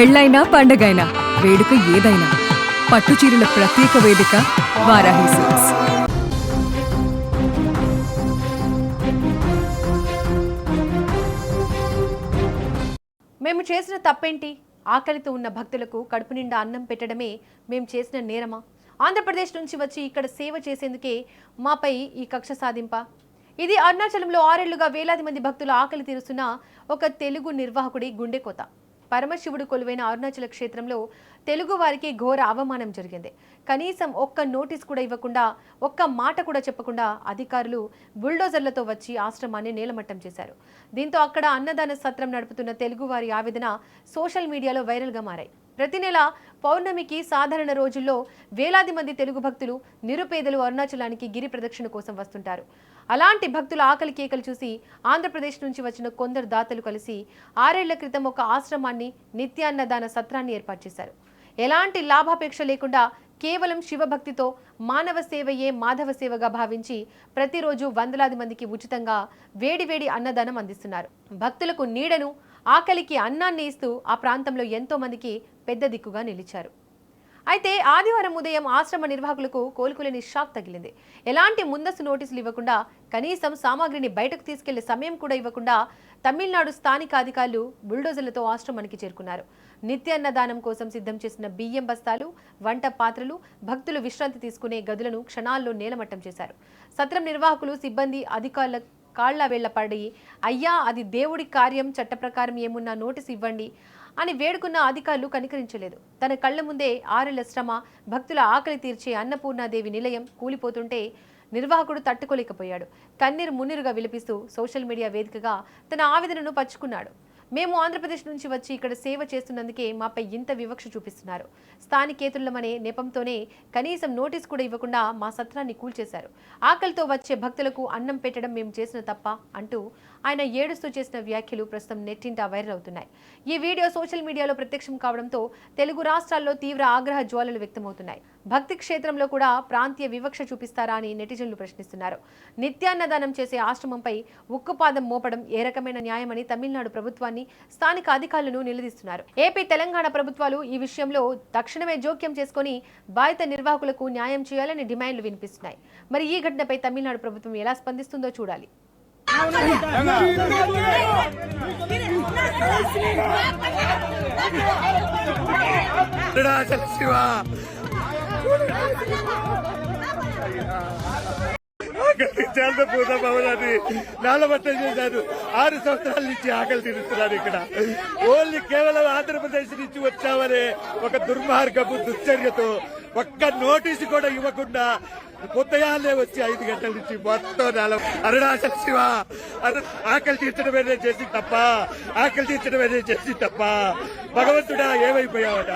పెళ్ళైనా పండగైనా వేడుక ఏదైనా పట్టుచీరల ప్రత్యేక వేదిక వారాహి సిల్క్స్. మేము చేసిన తప్పేంటి? ఆకలితో ఉన్న భక్తులకు కడుపు నిండా అన్నం పెట్టడమే మేము చేసిన నేరమా? ఆంధ్రప్రదేశ్ నుంచి వచ్చి ఇక్కడ సేవ చేసేందుకే మాపై ఈ కక్ష సాధింప? ఇది అరుణాచలంలో 6 ఏళ్లుగా వేలాది మంది భక్తుల ఆకలి తీరుస్తున్న ఒక తెలుగు నిర్వాహకుడి గుండెకోత. పరమశివుడు కొలువైన అరుణాచల క్షేత్రంలో తెలుగు వారికి ఘోర అవమానం జరిగింది. కనీసం ఒక్క నోటీస్ కూడా ఇవ్వకుండా, ఒక్క మాట కూడా చెప్పకుండా అధికారులు బుల్డోజర్లతో వచ్చి ఆశ్రమాన్ని నేలమట్టం చేశారు. దీంతో అక్కడ అన్నదాన సత్రం నడుపుతున్న తెలుగు వారి ఆవేదన సోషల్ మీడియాలో వైరల్గా మారాయి. ప్రతి నెల పౌర్ణమికి సాధారణ రోజుల్లో వేలాది మంది తెలుగు భక్తులు, నిరుపేదలు అరుణాచలానికి గిరి ప్రదక్షిణ కోసం వస్తుంటారు. అలాంటి భక్తుల ఆకలి కేకలు చూసి ఆంధ్రప్రదేశ్ నుంచి వచ్చిన కొందరు దాతలు కలిసి 6 ఏళ్ల క్రితం ఒక ఆశ్రమాన్ని, నిత్యాన్నదాన సత్రాన్ని ఏర్పాటు చేశారు. ఎలాంటి లాభాపేక్ష లేకుండా కేవలం శివభక్తితో మానవ సేవయే మాధవ సేవగా భావించి ప్రతిరోజు వందలాది మందికి ఉచితంగా వేడివేడి అన్నదానం అందిస్తున్నారు. భక్తులకు నీడను, ఆకలికి అన్నాన్ని ఇస్తూ ఆ ప్రాంతంలో ఎంతో మందికి పెద్ద దిక్కుగా నిలిచారు. అయితే ఆదివారం ఉదయం ఆశ్రమ నిర్వాహకులకు కోలుకోలేని షాక్ తగిలింది. ఎలాంటి ముందస్తు నోటీసులు ఇవ్వకుండా, కనీసం సామాగ్రిని బయటకు తీసుకెళ్లే సమయం కూడా ఇవ్వకుండా తమిళనాడు స్థానిక అధికారులు బుల్డోజర్లతో ఆశ్రమానికి చేరుకున్నారు. నిత్యాన్నదానం కోసం సిద్ధం చేసిన బియ్యం బస్తాలు, వంట పాత్రలు, భక్తులు విశ్రాంతి తీసుకునే గదులను క్షణాల్లో నేలమట్టం చేశారు. సత్రం నిర్వాహకులు, సిబ్బంది, అధికారుల కాళ్ల వేళ్ల పడి, అయ్యా అది దేవుడి కార్యం, చట్ట ప్రకారం ఏమున్నా నోటీసు ఇవ్వండి అని వేడుకున్న అధికారులు కనికరించలేదు. తన కళ్ల ముందే 6 ఏళ్ల శ్రమ, భక్తుల ఆకలి తీర్చే అన్నపూర్ణాదేవి నిలయం కూలిపోతుంటే నిర్వాహకుడు తట్టుకోలేకపోయాడు. కన్నీరు మున్నీరుగా విలపిస్తూ సోషల్ మీడియా వేదికగా తన ఆవేదనను పంచుకున్నాడు. మేము ఆంధ్రప్రదేశ్ నుంచి వచ్చి ఇక్కడ సేవ చేస్తున్నందుకే మాపై ఇంత వివక్ష చూపిస్తున్నారు. స్థానికేతులమనే నెపంతోనే కనీసం నోటీస్ కూడా ఇవ్వకుండా మా సత్రాన్ని కూల్చేశారు. ఆకలితో వచ్చే భక్తులకు అన్నం పెట్టడం మేము చేసిన తప్ప అంటూ ఆయన ఏడుస్తూ చేసిన వ్యాఖ్యలు ప్రస్తుతం నెట్టింట వైరల్ అవుతున్నాయి. ఈ వీడియో సోషల్ మీడియాలో ప్రత్యక్షం కావడంతో తెలుగు రాష్ట్రాల్లో తీవ్ర ఆగ్రహ జ్వాలలు వ్యక్తమవుతున్నాయి. భక్తి క్షేత్రంలో కూడా ప్రాంతీయ వివక్ష చూపిస్తారా అని నెటిజన్లు ప్రశ్నిస్తున్నారు. నిత్యాన్నదానం చేసే ఆశ్రమంపై ఉక్కుపాదం మోపడం ఏ రకమైన న్యాయమని తమిళనాడు ప్రభుత్వాన్ని, స్థానిక అధికారులను నిలదీస్తున్నారు. ఏపీ, తెలంగాణ ప్రభుత్వాలు ఈ విషయంలో తక్షణమే జోక్యం చేసుకుని బాధిత నిర్వాహకులకు న్యాయం చేయాలని డిమాండ్లు వినిపిస్తున్నాయి. మరి ఈ ఘటనపై తమిళనాడు ప్రభుత్వం ఎలా స్పందిస్తుందో చూడాలి. పూత భవనాన్ని నేలమట్టం చేశారు. 6 సంవత్సరాల నుంచి ఆకలి తీరుస్తున్నారు. ఇక్కడ ఓన్లీ కేవలం ఆంధ్రప్రదేశ్ నుంచి వచ్చామనే ఒక దుర్మార్గపు దుశ్చర్యతో ఒక్క నోటీసు కూడా ఇవ్వకుండా ఉదయాన్నే వచ్చి 5 గంటల నుంచి మొత్తం అరుణాచల శివ ఆకలి తీర్చడమేనే చేసి తప్ప, ఆకలి తీర్చడమేనే చేసి తప్ప, భగవంతుడా ఏమైపోయావట.